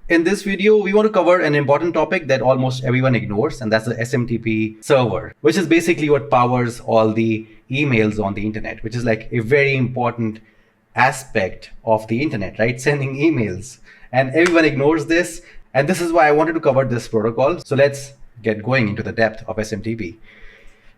In this video, we want to cover an important topic that almost everyone ignores, and that's the SMTP server, which is basically what powers all the emails on the internet, which is like a very important aspect of the internet, right? Sending emails. And everyone ignores this. And this is why I wanted to cover this protocol. So let's get going into the depth of SMTP.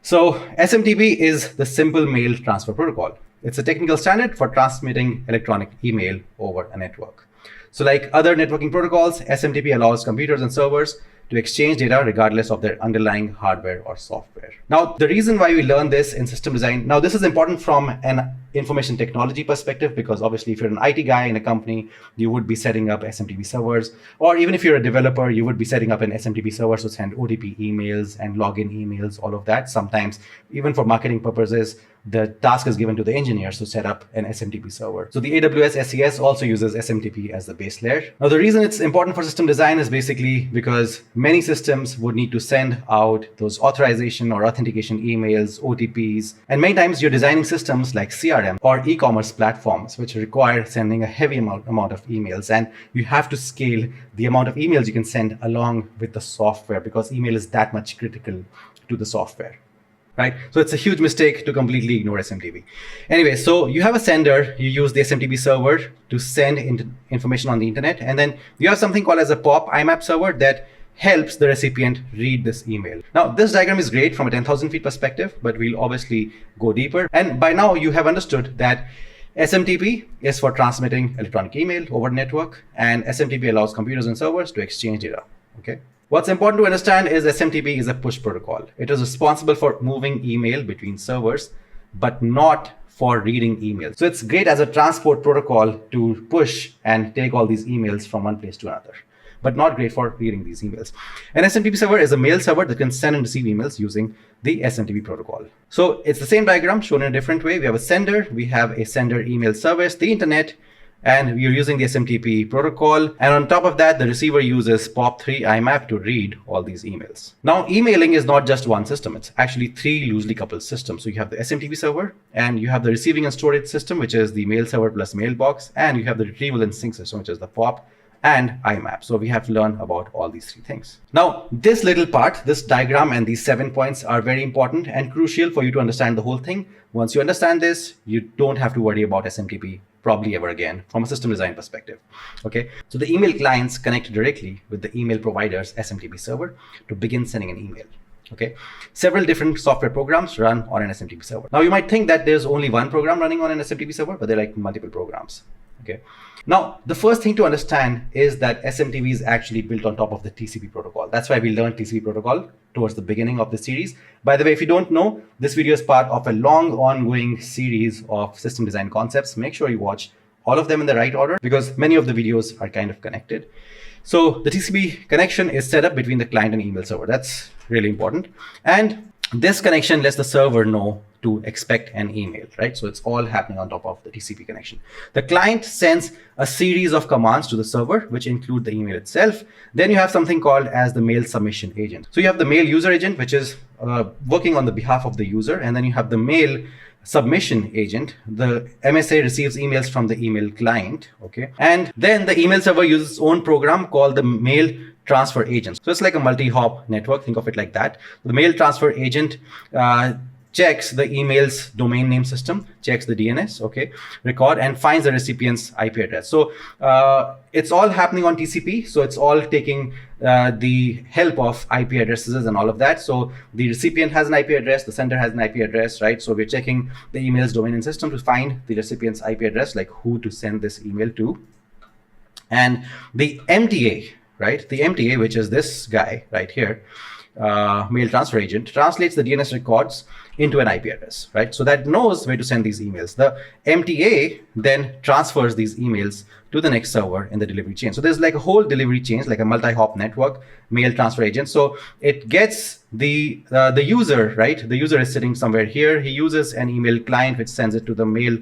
So SMTP is the Simple Mail Transfer Protocol. It's a technical standard for transmitting electronic email over a network. So like other networking protocols, SMTP allows computers and servers to exchange data regardless of their underlying hardware or software. Now, the reason why we learn this in system design, now this is important from an information technology perspective, because obviously if you're an IT guy in a company, you would be setting up SMTP servers, or even if you're a developer, you would be setting up an SMTP server to send OTP emails and login emails, all of that. Sometimes even for marketing purposes, the task is given to the engineers to set up an SMTP server. So the AWS SES also uses SMTP as the base layer. Now, the reason it's important for system design is basically because many systems would need to send out those authorization or authentication emails, OTPs, and many times you're designing systems like CRM or e-commerce platforms, which require sending a heavy amount of emails, and you have to scale the amount of emails you can send along with the software, because email is that much critical to the software. Right? So it's a huge mistake to completely ignore SMTP. Anyway, so you have a sender, you use the SMTP server to send information on the internet, and then you have something called as a POP IMAP server that helps the recipient read this email. Now, this diagram is great from a 10,000 feet perspective, but we'll obviously go deeper. And by now you have understood that SMTP is for transmitting electronic email over network, and SMTP allows computers and servers to exchange data. Okay. What's important to understand is SMTP is a push protocol. It is responsible for moving email between servers, but not for reading emails. So it's great as a transport protocol to push and take all these emails from one place to another, but not great for reading these emails. An SMTP server is a mail server that can send and receive emails using the SMTP protocol. So it's the same diagram shown in a different way. We have a sender, we have a sender email service, the internet, and we're using the SMTP protocol. And on top of that, the receiver uses POP3 IMAP to read all these emails. Now, emailing is not just one system. It's actually three loosely coupled systems. So you have the SMTP server, and you have the receiving and storage system, which is the mail server plus mailbox, and you have the retrieval and sync system, which is the POP and IMAP. So we have to learn about all these three things. Now, this little part, this diagram and these 7 points are very important and crucial for you to understand the whole thing. Once you understand this, you don't have to worry about SMTP probably ever again from a system design perspective. Okay, so the email clients connect directly with the email provider's SMTP server to begin sending an email. Okay, several different software programs run on an SMTP server. Now, you might think that there's only one program running on an SMTP server, but they're like multiple programs. Okay. Now, the first thing to understand is that SMTP is actually built on top of the TCP protocol. That's why we learned TCP protocol towards the beginning of the series. By the way, if you don't know, this video is part of a long ongoing series of system design concepts. Make sure you watch all of them in the right order, because many of the videos are kind of connected. So the TCP connection is set up between the client and email server. That's really important. And this connection lets the server know to expect an email, right? So it's all happening on top of the TCP connection. The client sends a series of commands to the server, which include the email itself. Then you have something called as the mail submission agent. So you have the mail user agent, which is working on the behalf of the user. And then you have the mail submission agent. The MSA receives emails from the email client, okay? And then the email server uses its own program called the mail transfer agent. So it's like a multi-hop network. Think of it like that. The mail transfer agent checks the email's domain name system, checks the DNS, okay, record, and finds the recipient's IP address. So it's all happening on TCP. So it's all taking the help of IP addresses and all of that. So the recipient has an IP address, the sender has an IP address, right? So we're checking the email's domain name system to find the recipient's IP address, like who to send this email to. And the MTA, right? The MTA, which is this guy right here, mail transfer agent, translates the DNS records into an IP address, right? So that knows where to send these emails. The MTA then transfers these emails to the next server in the delivery chain. So there's like a whole delivery chain, like a multi-hop network, mail transfer agent. So it gets the user, right? The user is sitting somewhere here. He uses an email client, which sends it to the mail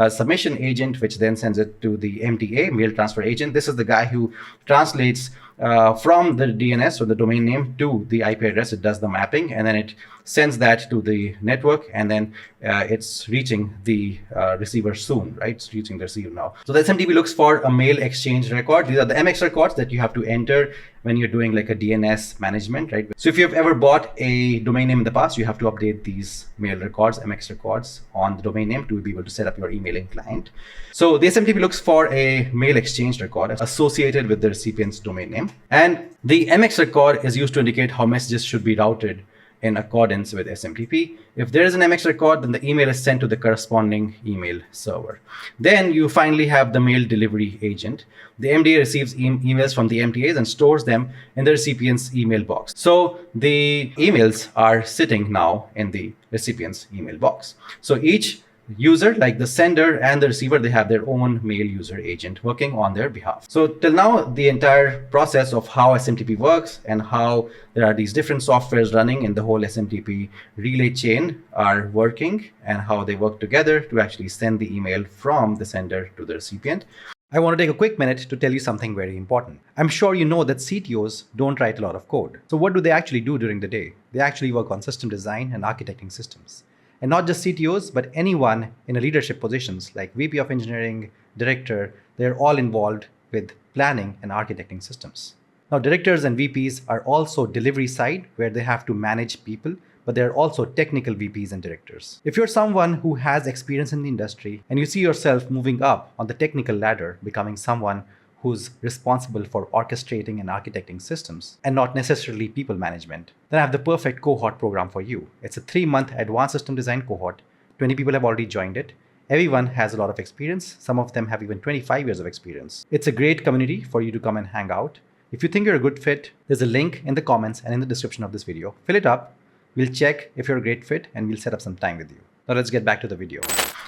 submission agent, which then sends it to the MTA, mail transfer agent. This is the guy who translates from the DNS or the domain name to the IP address. It does the mapping, and then it sends that to the network, and then it's reaching the receiver soon, right? It's reaching the receiver now. So the SMTP looks for a mail exchange record. These are the MX records that you have to enter when you're doing like a DNS management, right? So if you've ever bought a domain name in the past, you have to update these mail records, MX records on the domain name to be able to set up your emailing client. So the SMTP looks for a mail exchange record associated with the recipient's domain name. And the MX record is used to indicate how messages should be routed in accordance with SMTP. If there is an MX record, then the email is sent to the corresponding email server. Then you finally have the mail delivery agent. The MDA receives emails from the MTAs and stores them in the recipient's email box. So the emails are sitting now in the recipient's email box. So each user, like the sender and the receiver, they have their own mail user agent working on their behalf. So till now, the entire process of how SMTP works and how there are these different softwares running in the whole SMTP relay chain are working, and how they work together to actually send the email from the sender to the recipient. I want to take a quick minute to tell you something very important. I'm sure you know that CTOs don't write a lot of code. So what do they actually do during the day? They actually work on system design and architecting systems. And not just CTOs, but anyone in a leadership positions like VP of engineering, director, they're all involved with planning and architecting systems. Now, directors and VPs are also delivery side, where they have to manage people, but they're also technical VPs and directors. If you're someone who has experience in the industry and you see yourself moving up on the technical ladder, becoming someone who's responsible for orchestrating and architecting systems and not necessarily people management, then I have the perfect cohort program for you. It's a 3-month advanced system design cohort. 20 people have already joined it. Everyone has a lot of experience. Some of them have even 25 years of experience. It's a great community for you to come and hang out. If you think you're a good fit, there's a link in the comments and in the description of this video. Fill it up. We'll check if you're a great fit and we'll set up some time with you. Now let's get back to the video.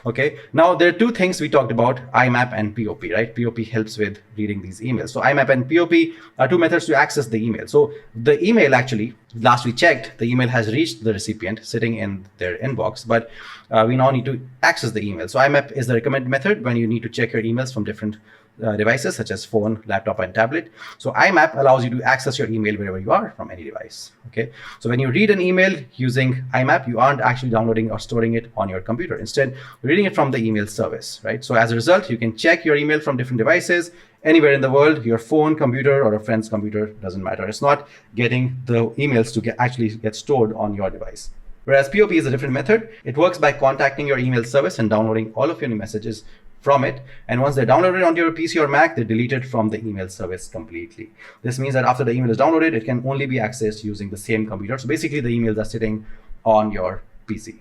Okay, now there are two things we talked about, IMAP and POP, right? POP helps with reading these emails. So IMAP and POP are two methods to access the email. So the email actually, last we checked, the email has reached the recipient sitting in their inbox, but we now need to access the email. So IMAP is the recommended method when you need to check your emails from different devices such as phone, laptop, and tablet. So IMAP allows you to access your email wherever you are from any device. Okay, so when you read an email using IMAP, you aren't actually downloading or storing it on your computer. Instead, you're reading it from the email service, right? So as a result, you can check your email from different devices anywhere in the world. Your phone, computer, or a friend's computer, doesn't matter. It's not getting the emails to actually get stored on your device. Whereas POP is a different method. It works by contacting your email service and downloading all of your new messages from it. And once they're downloaded onto your PC or Mac, they're deleted from the email service completely. This means that after the email is downloaded, it can only be accessed using the same computer. So basically, the emails are sitting on your PC.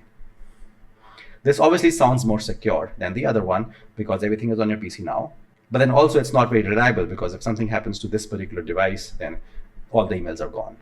This obviously sounds more secure than the other one because everything is on your PC now. But then also it's not very reliable, because if something happens to this particular device, then all the emails are gone.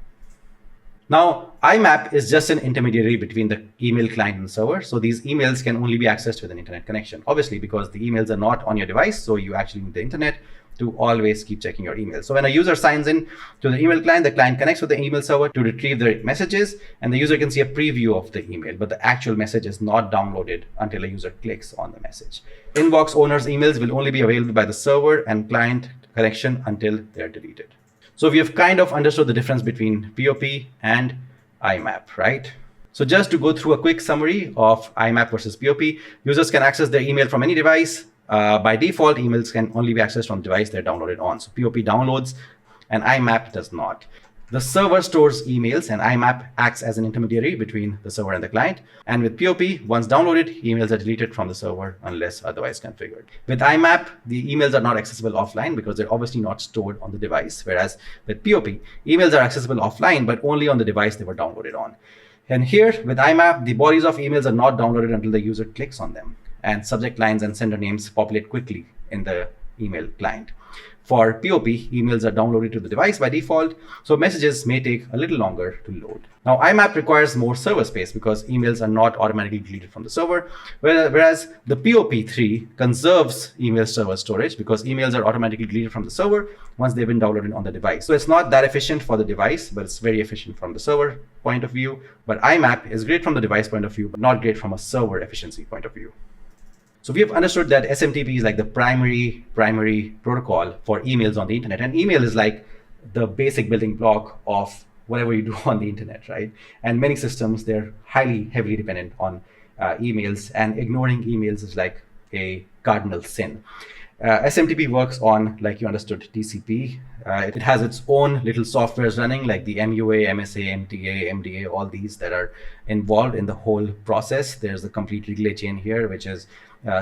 Now, IMAP is just an intermediary between the email client and server. So these emails can only be accessed with an internet connection, obviously, because the emails are not on your device. So you actually need the internet to always keep checking your email. So when a user signs in to the email client, the client connects with the email server to retrieve the messages, and the user can see a preview of the email, but the actual message is not downloaded until a user clicks on the message. Inbox owners' emails will only be available by the server and client connection until they're deleted. So we have kind of understood the difference between POP and IMAP, right? So just to go through a quick summary of IMAP versus POP, users can access their email from any device. By default, emails can only be accessed from the device they're downloaded on. So POP downloads and IMAP does not. The server stores emails and IMAP acts as an intermediary between the server and the client. And with POP, once downloaded, emails are deleted from the server unless otherwise configured. With IMAP, the emails are not accessible offline because they're obviously not stored on the device. Whereas with POP, emails are accessible offline, but only on the device they were downloaded on. And here with IMAP, the bodies of emails are not downloaded until the user clicks on them. And subject lines and sender names populate quickly in the email client. For POP, emails are downloaded to the device by default, so messages may take a little longer to load. Now, IMAP requires more server space because emails are not automatically deleted from the server, whereas the POP3 conserves email server storage because emails are automatically deleted from the server once they've been downloaded on the device. So it's not that efficient for the device, but it's very efficient from the server point of view. But IMAP is great from the device point of view, but not great from a server efficiency point of view. So we have understood that SMTP is like the primary protocol for emails on the internet. And email is like the basic building block of whatever you do on the internet, right? And many systems, they're heavily dependent on emails, and ignoring emails is like a cardinal sin. SMTP works on, like you understood, TCP. It has its own little softwares running, like the MUA, MSA, MTA, MDA, all these that are involved in the whole process. There's a complete relay chain here, which is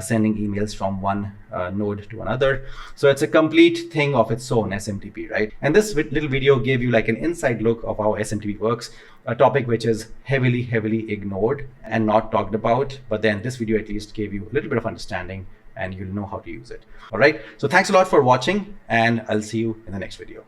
sending emails from one node to another. So it's a complete thing of its own, SMTP, right? And this little video gave you like an inside look of how SMTP works, a topic which is heavily ignored and not talked about. But then this video at least gave you a little bit of understanding, and you'll know how to use it. All right. So thanks a lot for watching, and I'll see you in the next video.